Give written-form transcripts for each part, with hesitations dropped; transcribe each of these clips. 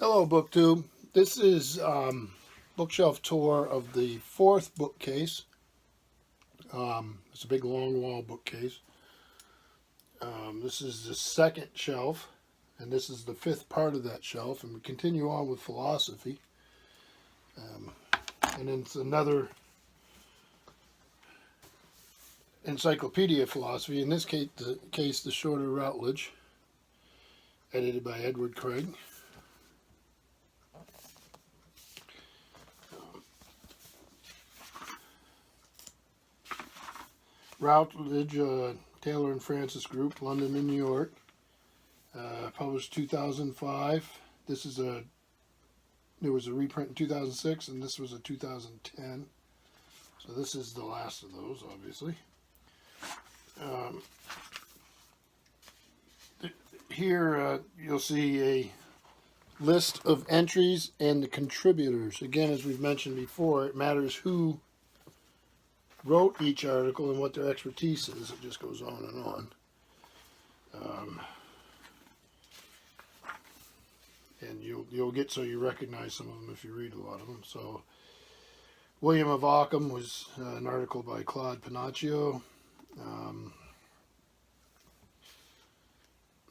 Hello, BookTube. This is bookshelf tour of the fourth bookcase. It's a big long wall bookcase. This is the second shelf, and this is the fifth part of that shelf. And we continue on with philosophy. Um, and then it's another encyclopedia of philosophy. In this case, the Shorter Routledge, edited by Edward Craig. Routledge, Taylor and Francis Group, London and New York. Published 2005. There was a reprint in 2006, and this was a 2010. So this is the last of those, obviously. Um, Here you'll see a list of entries and the contributors. Again, as we've mentioned before, it matters who wrote each article and what their expertise is. It just goes on and on. And you'll get so you recognize some of them if you read a lot of them. So William of Ockham was an article by Claude Panaccio.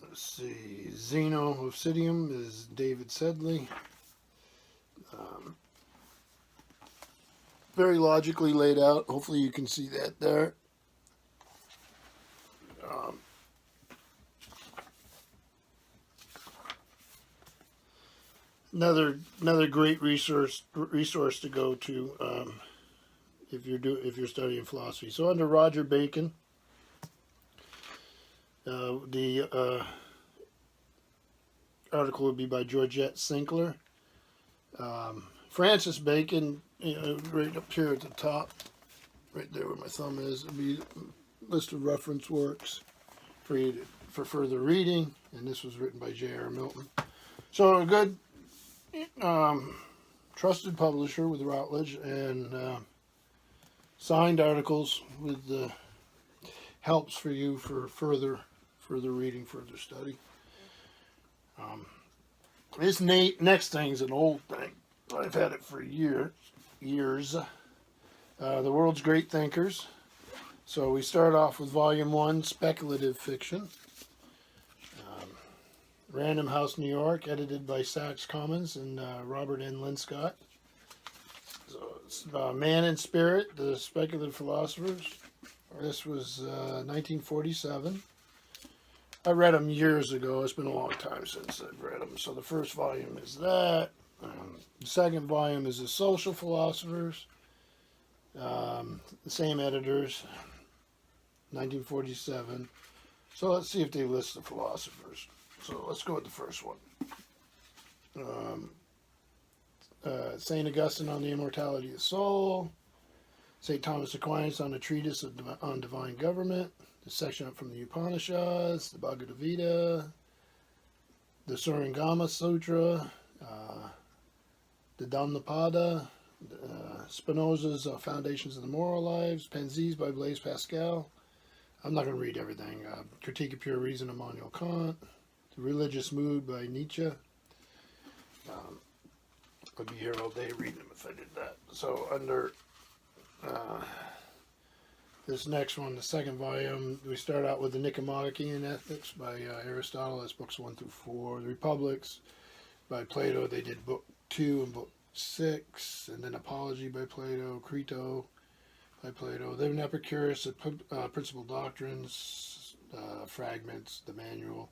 Let's see, Zeno of Citium is David Sedley. Very logically laid out. Hopefully you can see that there. Another great resource to go to if you're studying philosophy. So under Roger Bacon, the article would be by Georgette Sinclair. Francis Bacon, right up here at the top, right there where my thumb is, would be a list of reference works for further reading, and this was written by J.R. Milton. So a good, trusted publisher with Routledge, and signed articles with helps for you for further reading, further study. This next thing is an old thing. I've had it for years. The World's Great Thinkers. So we start off with Volume 1, Speculative Fiction. Random House, New York, edited by Sachs Commons and Robert N. Linscott. So it's Man and Spirit, the Speculative Philosophers. This was 1947. I read them years ago. It's been a long time since I've read them. So the first volume is that. The second volume is The Social Philosophers. The same editors, 1947. So let's see if they list the philosophers. So let's go with the first one. St. Augustine on the Immortality of the Soul. St. Thomas Aquinas on a Treatise on Divine Government. The section up from the Upanishads. The Bhagavad Gita. The Surangama Sutra. The Dhammapada. Spinoza's Foundations of the Moral Lives. Pensies by Blaise Pascal. I'm not going to read everything. Critique of Pure Reason, Immanuel Kant. The Religious Mood by Nietzsche. I'd be here all day reading them if I did that. So under this next one, the second volume, we start out with the Nicomachean Ethics by Aristotle. That's books 1 through 4. The Republics by Plato. They did book 2 and book 6. And then Apology by Plato. Crito by Plato. Then Epicurus, the Principal Doctrines, Fragments, the Manual.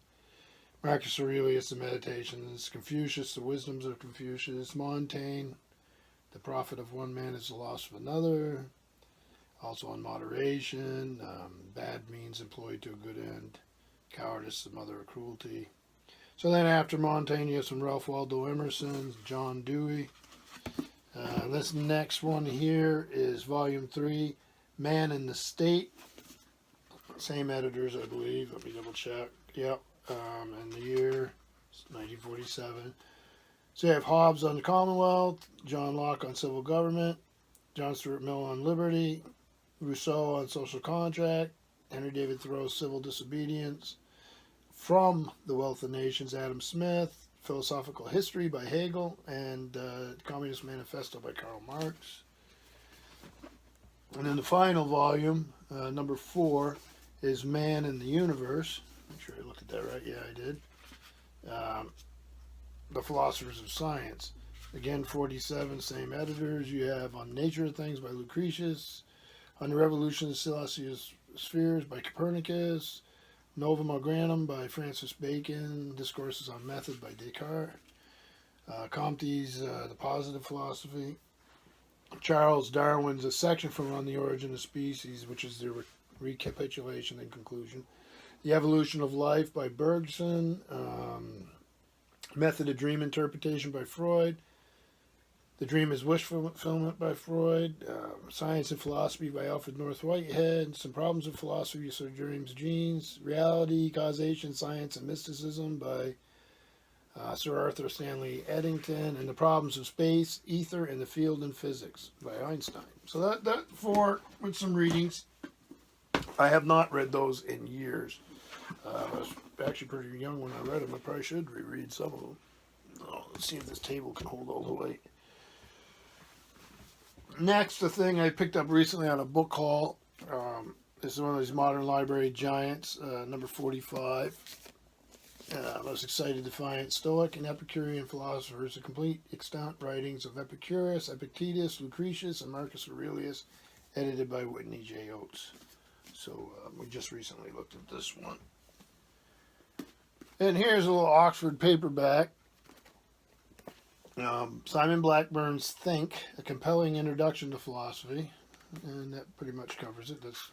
Marcus Aurelius, the Meditations. Confucius, the Wisdoms of Confucius. Montaigne, the Profit of One Man is the Loss of Another. Also on moderation. Bad means employed to a good end. Cowardice, the Mother of Cruelty. So then after Montaigne, you have some Ralph Waldo Emerson, John Dewey. This next one here is Volume 3, Man and the State. Same editors, I believe. Let me double check. Yep. And the year, 1947. So you have Hobbes on the Commonwealth, John Locke on civil government, John Stuart Mill on liberty, Rousseau on social contract, Henry David Thoreau, civil disobedience. From The Wealth of Nations, Adam Smith. Philosophical History by Hegel, and Communist Manifesto by Karl Marx. And then the final volume, number 4, is Man and the Universe. Make sure I looked at that right. Yeah, I did. The Philosophers of Science. Again, 47, same editors. You have On Nature of Things by Lucretius, On the Revolution of the Celestial Spheres by Copernicus, Novum Organum by Francis Bacon, Discourses on Method by Descartes, Comte's The Positive Philosophy, Charles Darwin's A Section from On the Origin of Species, which is the recapitulation and conclusion, The Evolution of Life by Bergson, Method of Dream Interpretation by Freud, The Dream is Wish Fulfillment by Freud, Science and Philosophy by Alfred North Whitehead, Some Problems of Philosophy, Sir James Jeans, Reality, Causation, Science and Mysticism by Sir Arthur Stanley Eddington, and The Problems of Space, Ether, and the Field in Physics by Einstein. So that 4 with some readings. I have not read those in years. I was actually pretty young when I read them. I probably should reread some of them. Oh, let's see if this table can hold all the weight. Next, the thing I picked up recently on a book haul. This is one of these modern library giants, number 45. I was excited to find Stoic and Epicurean philosophers, the complete extant writings of Epicurus, Epictetus, Lucretius, and Marcus Aurelius, edited by Whitney J. Oates. So we just recently looked at this one. And here's a little Oxford paperback. Simon Blackburn's Think, A Compelling Introduction to Philosophy. And that pretty much covers it. That's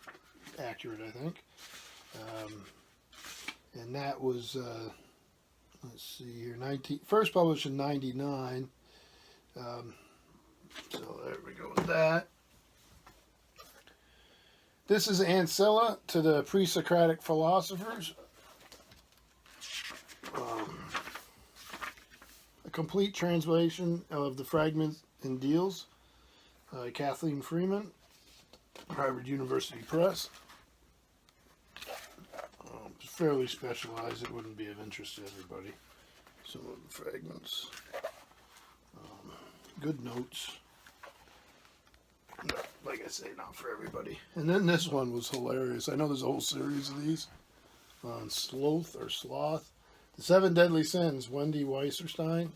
accurate, I think. And that was, let's see here, first published in 99. So there we go with that. This is Ancilla to the Pre-Socratic Philosophers. A complete translation of the Fragments and Deals by Kathleen Freeman, Harvard University Press. It's fairly specialized. It wouldn't be of interest to everybody. Some of the fragments. Good notes. Like I say, not for everybody. And then this one was hilarious. I know there's a whole series of these on sloth. The 7 Deadly Sins, Wendy Weiserstein.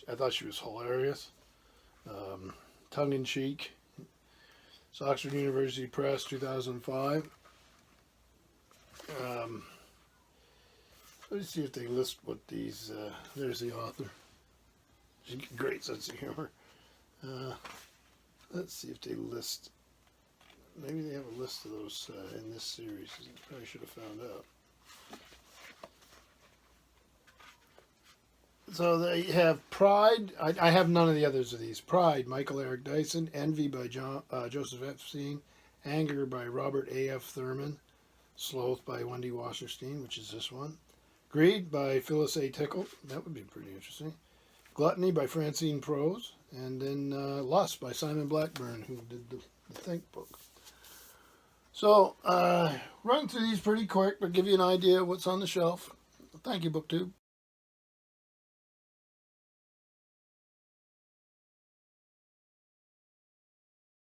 I thought she was hilarious. Tongue-in-cheek. It's Oxford University Press, 2005. Let's see if they list what these... there's the author. She's got a great sense of humor. Let's see if they list... Maybe they have a list of those in this series. I probably should have found out. So they have Pride. I have none of the others of these. Pride, Michael Eric Dyson. Envy by Joseph Epstein. Anger by Robert A.F. Thurman. Sloth by Wendy Wasserstein, which is this one. Greed by Phyllis A. Tickle. That would be pretty interesting. Gluttony by Francine Prose. And then Lust by Simon Blackburn, who did the Think book. So, run through these pretty quick, but give you an idea of what's on the shelf. Thank you, BookTube.